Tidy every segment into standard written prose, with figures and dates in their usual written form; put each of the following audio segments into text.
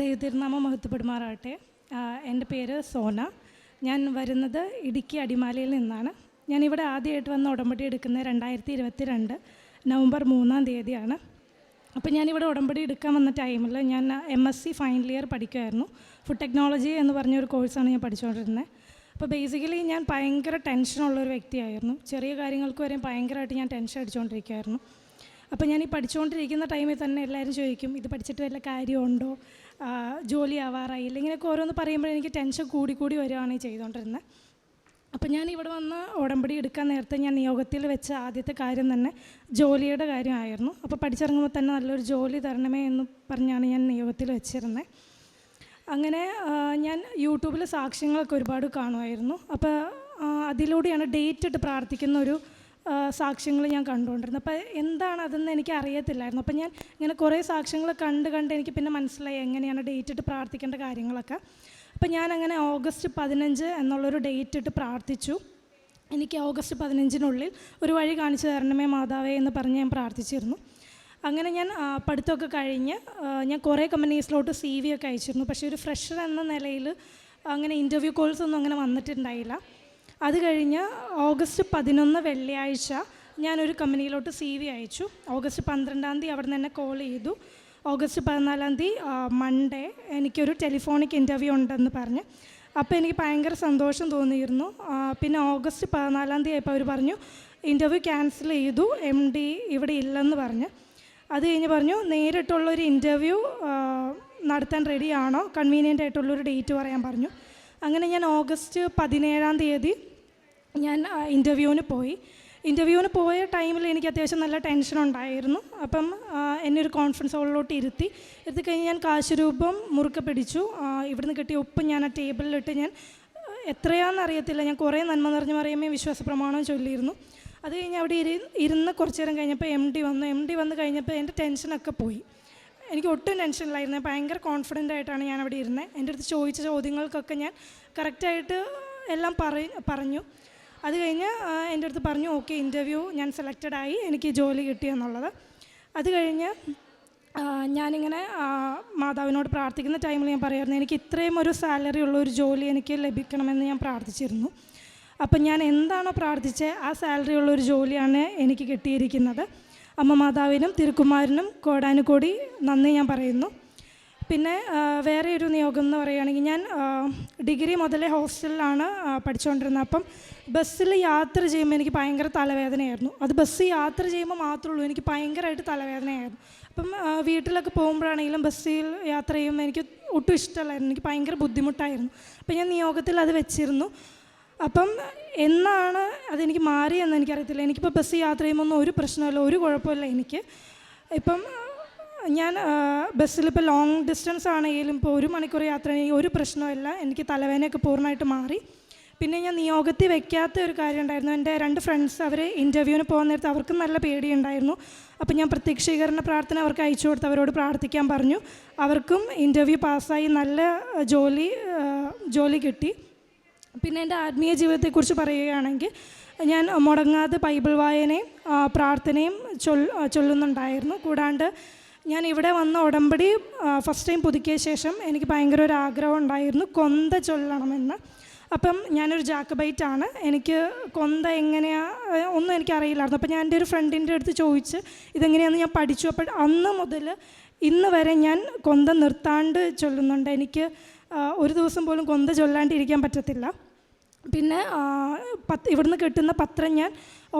ദൈവത്തിരുനാമം മഹത്വപ്പെടുമാറാകട്ടെ. എൻ്റെ പേര് സോന. ഞാൻ വരുന്നത് ഇടുക്കി അടിമാലിയിൽ നിന്നാണ്. ഞാനിവിടെ ആദ്യമായിട്ട് വന്ന് ഉടമ്പടി എടുക്കുന്നത് 2022 നവംബർ 3-ാം തീയതിയാണ്. അപ്പോൾ ഞാനിവിടെ ഉടമ്പടി എടുക്കാൻ വന്ന ടൈമിൽ ഞാൻ MSc ഫൈനൽ ഇയർ പഠിക്കുമായിരുന്നു. ഫുഡ് ടെക്നോളജി എന്ന് പറഞ്ഞൊരു കോഴ്സാണ് ഞാൻ പഠിച്ചുകൊണ്ടിരുന്നത്. അപ്പോൾ ബേസിക്കലി ഞാൻ ഭയങ്കര ടെൻഷനുള്ളൊരു വ്യക്തിയായിരുന്നു. ചെറിയ കാര്യങ്ങൾക്ക് വരെ ഭയങ്കരമായിട്ട് ഞാൻ ടെൻഷൻ അടിച്ചുകൊണ്ടിരിക്കുമായിരുന്നു. അപ്പോൾ ഞാൻ ഈ പഠിച്ചുകൊണ്ടിരിക്കുന്ന ടൈമിൽ തന്നെ എല്ലാവരും ചോദിക്കും, ഇത് പഠിച്ചിട്ട് വല്ല കാര്യമുണ്ടോ, ജോലി ആവാറായില്ല, ഇങ്ങനെയൊക്കെ ഓരോന്ന് പറയുമ്പോൾ എനിക്ക് ടെൻഷൻ കൂടി വരികയാണ് ചെയ്തുകൊണ്ടിരുന്നത്. അപ്പോൾ ഞാൻ ഇവിടെ വന്ന് ഉടമ്പടി എടുക്കാൻ നേരത്തെ ഞാൻ നിയോഗത്തിൽ വെച്ച ആദ്യത്തെ കാര്യം തന്നെ ജോലിയുടെ കാര്യമായിരുന്നു. അപ്പോൾ പഠിച്ചിറങ്ങുമ്പോൾ തന്നെ നല്ലൊരു ജോലി തരണമേ എന്ന് പറഞ്ഞാണ് ഞാൻ നിയോഗത്തിൽ വെച്ചിരുന്നത്. അങ്ങനെ ഞാൻ യൂട്യൂബിൽ സാക്ഷ്യങ്ങളൊക്കെ ഒരുപാട് കാണുമായിരുന്നു. അപ്പോൾ അതിലൂടെയാണ് ഡേറ്റ് ഇട്ട് പ്രാർത്ഥിക്കുന്ന ഒരു സാക്ഷ്യങ്ങൾ ഞാൻ കണ്ടുകൊണ്ടിരുന്നത്. അപ്പോൾ എന്താണ് അതെന്ന് എനിക്ക് അറിയത്തില്ലായിരുന്നു. അപ്പോൾ ഞാൻ ഇങ്ങനെ കുറേ സാക്ഷ്യങ്ങൾ കണ്ട് എനിക്ക് പിന്നെ മനസ്സിലായി എങ്ങനെയാണ് ഡേറ്റ് ഇട്ട് പ്രാർത്ഥിക്കേണ്ട കാര്യങ്ങളൊക്കെ. അപ്പോൾ ഞാനങ്ങനെ ഓഗസ്റ്റ് 15 എന്നുള്ളൊരു ഡേറ്റ് ഇട്ട് പ്രാർത്ഥിച്ചു. എനിക്ക് ഓഗസ്റ്റ് 15-നുള്ളിൽ ഒരു വഴി കാണിച്ചു തരണമേ മാതാവേ എന്ന് പറഞ്ഞ് ഞാൻ പ്രാർത്ഥിച്ചിരുന്നു. അങ്ങനെ ഞാൻ പഠിത്തമൊക്കെ കഴിഞ്ഞ് ഞാൻ കുറേ കമ്പനീസിലോട്ട് CV ഒക്കെ അയച്ചിരുന്നു. പക്ഷേ ഒരു ഫ്രഷർ എന്ന നിലയിൽ അങ്ങനെ ഇൻ്റർവ്യൂ കോൾസ് ഒന്നും അങ്ങനെ വന്നിട്ടുണ്ടായില്ല. അത് കഴിഞ്ഞ് ഓഗസ്റ്റ് 11 വെള്ളിയാഴ്ച ഞാനൊരു കമ്പനിയിലോട്ട് CV അയച്ചു. ഓഗസ്റ്റ് 12-ാം തീയതി അവിടെ നിന്ന് തന്നെ കോൾ ചെയ്തു. ഓഗസ്റ്റ് 14-ാം തീയതി മൺഡേ എനിക്കൊരു ടെലിഫോണിക് ഇൻ്റർവ്യൂ ഉണ്ടെന്ന് പറഞ്ഞ്. അപ്പോൾ എനിക്ക് ഭയങ്കര സന്തോഷം തോന്നിയിരുന്നു. പിന്നെ ഓഗസ്റ്റ് 14-ാം തീയതി ആയപ്പോൾ അവർ പറഞ്ഞു ഇൻ്റർവ്യൂ ക്യാൻസൽ ചെയ്തു, MD ഇവിടെ ഇല്ലെന്ന് പറഞ്ഞ്. അത് കഴിഞ്ഞ് പറഞ്ഞു നേരിട്ടുള്ളൊരു ഇൻ്റർവ്യൂ നടത്താൻ റെഡിയാണോ, കൺവീനിയൻ്റ് ആയിട്ടുള്ളൊരു ഡേറ്റ് പറയാൻ പറഞ്ഞു. അങ്ങനെ ഞാൻ ഓഗസ്റ്റ് 17-ാം തീയതി ഞാൻ ഇൻ്റർവ്യൂവിന് പോയി. ഇൻ്റർവ്യൂവിന് പോയ ടൈമിൽ എനിക്ക് അത്യാവശ്യം നല്ല ടെൻഷൻ ഉണ്ടായിരുന്നു. അപ്പം എന്നെ ഒരു കോൺഫറൻസ് ഹോളിലോട്ട് ഇരുത്തി കഴിഞ്ഞ് ഞാൻ കാശുരൂപം മുറുക്കെ പിടിച്ചു. ഇവിടുന്ന് കിട്ടിയ ഉപ്പ് ഞാൻ ആ ടേബിളിലിട്ട് ഞാൻ എത്രയാണെന്നറിയത്തില്ല, ഞാൻ കുറേ നന്മ നിറഞ്ഞ മറിയമേ വിശ്വാസ പ്രമാണം ചൊല്ലിയിരുന്നു. അത് കഴിഞ്ഞ് അവിടെ ഇരുന്ന് കുറച്ച് നേരം കഴിഞ്ഞപ്പോൾ MD വന്ന് കഴിഞ്ഞപ്പോൾ എൻ്റെ ടെൻഷനൊക്കെ പോയി. എനിക്ക് ഒട്ടും ടെൻഷനിലായിരുന്നു. ഭയങ്കര കോൺഫിഡൻ്റ് ആയിട്ടാണ് ഞാൻ അവിടെ ഇരുന്നത്. എൻ്റെ അടുത്ത് ചോദിച്ച ചോദ്യങ്ങൾക്കൊക്കെ ഞാൻ കറക്റ്റായിട്ട് എല്ലാം പറഞ്ഞു. അത് കഴിഞ്ഞ് എൻ്റെ അടുത്ത് പറഞ്ഞു ഓക്കെ ഇൻ്റർവ്യൂ ഞാൻ സെലക്റ്റഡ് ആയി, എനിക്ക് ജോലി കിട്ടിയെന്നുള്ളത്. അത് കഴിഞ്ഞ് ഞാനിങ്ങനെ മാതാവിനോട് പ്രാർത്ഥിക്കുന്ന ടൈമിൽ ഞാൻ പറയായിരുന്നു എനിക്ക് ഇത്രയും ഒരു സാലറി ഉള്ള ഒരു ജോലി എനിക്ക് ലഭിക്കണമെന്ന് ഞാൻ പ്രാർത്ഥിച്ചിരുന്നു. അപ്പം ഞാൻ എന്താണോ പ്രാർത്ഥിച്ചത് ആ സാലറി ഉള്ളൊരു ജോലിയാണ് എനിക്ക് കിട്ടിയിരിക്കുന്നത്. അമ്മ മാതാവിനും തിരുക്കുമാരനും കോടാനുകോടി നന്ദി ഞാൻ പറയുന്നു. പിന്നെ വേറെ ഒരു നിയോഗം എന്ന് പറയുകയാണെങ്കിൽ ഞാൻ ഡിഗ്രി മുതലേ ഹോസ്റ്റലിലാണ് പഠിച്ചുകൊണ്ടിരുന്നത്. അപ്പം ബസ്സിൽ യാത്ര ചെയ്യുമ്പോൾ എനിക്ക് ഭയങ്കര തലവേദനയായിരുന്നു. അത് ബസ് യാത്ര ചെയ്യുമ്പോൾ മാത്രമേ ഉള്ളൂ എനിക്ക് ഭയങ്കരമായിട്ട് തലവേദനയായിരുന്നു. അപ്പം വീട്ടിലൊക്കെ പോകുമ്പോഴാണെങ്കിലും ബസ്സിൽ യാത്ര ചെയ്യുമ്പോൾ എനിക്ക് ഒട്ടും ഇഷ്ടമല്ലായിരുന്നു, എനിക്ക് ഭയങ്കര ബുദ്ധിമുട്ടായിരുന്നു. അപ്പം ഞാൻ നിയോഗത്തിൽ അത് വെച്ചിരുന്നു. അപ്പം എന്നാണ് അതെനിക്ക് മാറിയെന്ന് എനിക്കറിയത്തില്ല. എനിക്കിപ്പോൾ ബസ് യാത്ര ചെയ്യുമ്പോൾ ഒന്നും ഒരു പ്രശ്നമില്ല, ഒരു കുഴപ്പമില്ല എനിക്ക്. ഇപ്പം ഞാൻ ബസ്സിലിപ്പോൾ ലോങ് ഡിസ്റ്റൻസ് ആണെങ്കിലും ഇപ്പോൾ 1 മണിക്കൂർ യാത്ര ചെയ്യും ഒരു പ്രശ്നമില്ല, എനിക്ക് തലവേദനയൊക്കെ പൂർണ്ണമായിട്ട് മാറി. പിന്നെ ഞാൻ നിയോഗത്തിൽ വെക്കാത്ത ഒരു കാര്യം ഉണ്ടായിരുന്നു. എൻ്റെ 2 ഫ്രണ്ട്സ് അവർ ഇൻ്റർവ്യൂവിന് പോകുന്ന നേരത്ത് അവർക്കും നല്ല പേടിയുണ്ടായിരുന്നു. അപ്പോൾ ഞാൻ പ്രത്യക്ഷീകരണ പ്രാർത്ഥന അവർക്ക് അയച്ചു കൊടുത്ത് അവരോട് പ്രാർത്ഥിക്കാൻ പറഞ്ഞു. അവർക്കും ഇൻ്റർവ്യൂ പാസ്സായി നല്ല ജോലി കിട്ടി. പിന്നെ എൻ്റെ ആത്മീയ ജീവിതത്തെക്കുറിച്ച് പറയുകയാണെങ്കിൽ ഞാൻ മുടങ്ങാതെ ബൈബിൾ വായനയും പ്രാർത്ഥനയും ചൊല്ലുന്നുണ്ടായിരുന്നു. കൂടാണ്ട് ഞാൻ ഇവിടെ വന്ന ഉടമ്പടി ഫസ്റ്റ് ടൈം പുതുക്കിയ ശേഷം എനിക്ക് ഭയങ്കര ഒരു ആഗ്രഹം ഉണ്ടായിരുന്നു കൊന്ത ചൊല്ലണമെന്ന്. അപ്പം ഞാനൊരു ജാക്കബൈറ്റാണ്, എനിക്ക് കൊന്ത എങ്ങനെയാണ് ഒന്നും എനിക്കറിയില്ലായിരുന്നു. അപ്പം ഞാൻ എൻ്റെ ഒരു ഫ്രണ്ടിൻ്റെ അടുത്ത് ചോദിച്ച് ഇതെങ്ങനെയാണെന്ന് ഞാൻ പഠിച്ചു. അപ്പോൾ അന്ന് മുതൽ ഇന്ന് വരെ ഞാൻ കൊന്ത നിർത്താണ്ട് ചൊല്ലുന്നുണ്ട്. എനിക്ക് ഒരു ദിവസം പോലും കൊന്ത ചൊല്ലാണ്ടിരിക്കാൻ പറ്റത്തില്ല. പിന്നെ ഇവിടുന്ന് കിട്ടുന്ന പത്രം ഞാൻ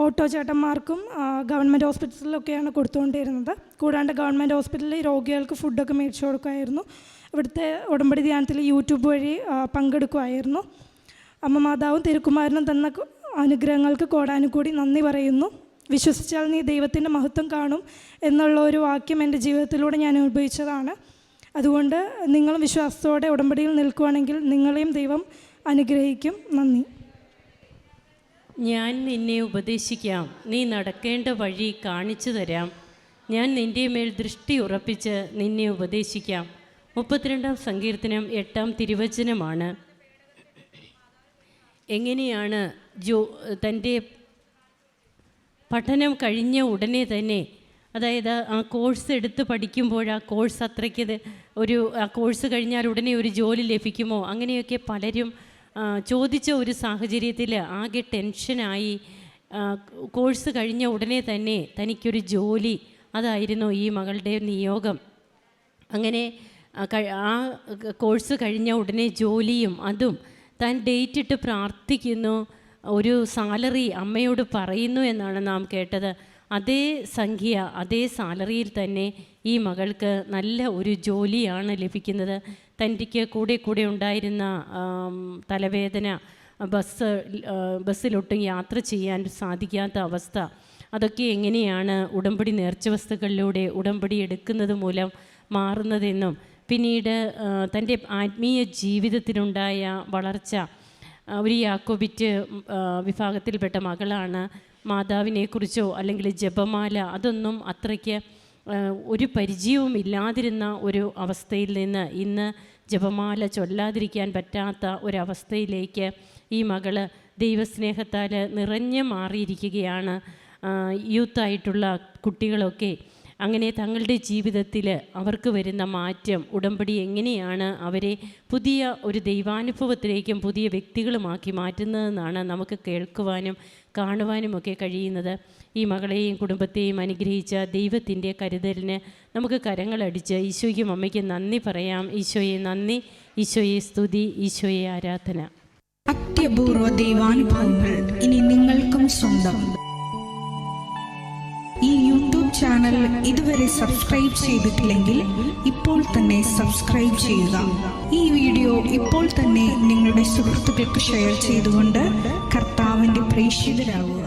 ഓട്ടോ ചേട്ടന്മാർക്കും ഗവൺമെൻറ് ഹോസ്പിറ്റലിലൊക്കെയാണ് കൊടുത്തുകൊണ്ടിരുന്നത്. കൂടാണ്ട് ഗവൺമെൻറ് ഹോസ്പിറ്റലിൽ രോഗികൾക്ക് ഫുഡൊക്കെ മേടിച്ചു കൊടുക്കുമായിരുന്നു. ഇവിടുത്തെ ഉടമ്പടി ധ്യാനത്തിൽ യൂട്യൂബ് വഴി പങ്കെടുക്കുമായിരുന്നു. അമ്മ മാതാവും തിരുക്കുമാരനും തന്ന അനുഗ്രഹങ്ങൾക്ക് കോടാനുകൂടി നന്ദി പറയുന്നു. വിശ്വസിച്ചാൽ നീ ദൈവത്തിൻ്റെ മഹത്വം കാണും എന്നുള്ള ഒരു വാക്യം എൻ്റെ ജീവിതത്തിലൂടെ ഞാൻ അനുഭവിച്ചതാണ്. അതുകൊണ്ട് നിങ്ങളും വിശ്വാസത്തോടെ ഉടമ്പടിയിൽ നിൽക്കുകയാണെങ്കിൽ നിങ്ങളെയും ദൈവം അനുഗ്രഹിക്കും. നന്ദി. ഞാൻ നിന്നെ ഉപദേശിക്കാം, നീ നടക്കേണ്ട വഴി കാണിച്ചു തരാം. ഞാൻ നിൻ്റെ മേൽ ദൃഷ്ടി ഉറപ്പിച്ച് നിന്നെ ഉപദേശിക്കാം. 32-ാം സങ്കീർത്തനം 8-ാം തിരുവചനമാണ്. എങ്ങനെയാണ് തൻ്റെ പഠനം കഴിഞ്ഞ ഉടനെ തന്നെ അതായത് ആ കോഴ്സ് എടുത്ത് പഠിക്കുമ്പോൾ ആ കോഴ്സ് അത്രയ്ക്ക് ആ കോഴ്സ് കഴിഞ്ഞാൽ ഉടനെ ഒരു ജോലി ലഭിക്കുമോ, അങ്ങനെയൊക്കെ പലരും ചോദിച്ച ഒരു സാഹചര്യത്തിൽ ആകെ ടെൻഷനായി. കോഴ്സ് കഴിഞ്ഞ ഉടനെ തന്നെ തനിക്കൊരു ജോലി, അതായിരുന്നു ഈ മകളുടെ നിയോഗം. അങ്ങനെ ആ കോഴ്സ് കഴിഞ്ഞ ഉടനെ ജോലിയും അതും താൻ ഡേറ്റ് ഇട്ട് പ്രാർത്ഥിക്കുന്നു, ഒരു സാലറി അമ്മയോട് പറയുന്നു എന്നാണ് നാം കേട്ടത്. അതേ സംഖ്യ, അതേ സാലറിയിൽ തന്നെ ഈ മകൾക്ക് നല്ല ഒരു ജോലിയാണ് ലഭിക്കുന്നത്. തനിക്ക് കൂടെ ഉണ്ടായിരുന്ന തലവേദന, ബസ്സിലൊട്ടും യാത്ര ചെയ്യാൻ സാധിക്കാത്ത അവസ്ഥ, അതൊക്കെ എങ്ങനെയാണ് ഉടമ്പടി നേർച്ച വസ്തുക്കളിലൂടെ ഉടമ്പടി എടുക്കുന്നത് മൂലം മാറുന്നതെന്നും പിന്നീട് തൻ്റെ ആത്മീയ ജീവിതത്തിലുണ്ടായ വളർച്ച, ഒരു യാക്കോബിറ്റ് വിഭാഗത്തിൽപ്പെട്ട മകളാണ്. മാതാവിനെക്കുറിച്ചോ അല്ലെങ്കിൽ ജപമാല അതൊന്നും അത്രയ്ക്ക് ഒരു പരിചയവും ഇല്ലാതിരുന്ന ഒരു അവസ്ഥയിൽ നിന്ന് ഇന്ന് ജപമാല ചൊല്ലാതിരിക്കാൻ പറ്റാത്ത ഒരവസ്ഥയിലേക്ക് ഈ മകള് ദൈവസ്നേഹത്താൽ നിറഞ്ഞു മാറിയിരിക്കുകയാണ്. യൂത്തായിട്ടുള്ള കുട്ടികളൊക്കെ അങ്ങനെ തങ്ങളുടെ ജീവിതത്തിൽ അവർക്ക് വരുന്ന മാറ്റം, ഉടമ്പടി എങ്ങനെയാണ് അവരെ പുതിയ ഒരു ദൈവാനുഭവത്തിലേക്കും പുതിയ വ്യക്തികളുമാക്കി മാറ്റുന്നതെന്നാണ് നമുക്ക് കേൾക്കുവാനും കാണുവാനുമൊക്കെ കഴിയുന്നത്. ഈ മകളെയും കുടുംബത്തെയും അനുഗ്രഹിച്ച ദൈവത്തിൻ്റെ കരുതലിന് നമുക്ക് കരങ്ങളടിച്ച് ഈശോയ്ക്കും അമ്മയ്ക്കും നന്ദി പറയാം. ഈശോയെ നന്ദി, ഈശോയെ സ്തുതി, ഈശോയെ ആരാധന. അത്യപൂർവ ദൈവാനുഭവങ്ങൾ ഇനി നിങ്ങൾക്കും സ്വന്തം. ഈ യൂട്യൂബ് ചാനൽ ഇതുവരെ സബ്സ്ക്രൈബ് ചെയ്തിട്ടില്ലെങ്കിൽ ഇപ്പോൾ തന്നെ സബ്സ്ക്രൈബ് ചെയ്യുക. ഈ വീഡിയോ ഇപ്പോൾ തന്നെ നിങ്ങളുടെ സുഹൃത്തുക്കൾക്ക് ഷെയർ ചെയ്തുകൊണ്ട് കർത്താവിൻ്റെ പ്രേക്ഷിതരാകുക.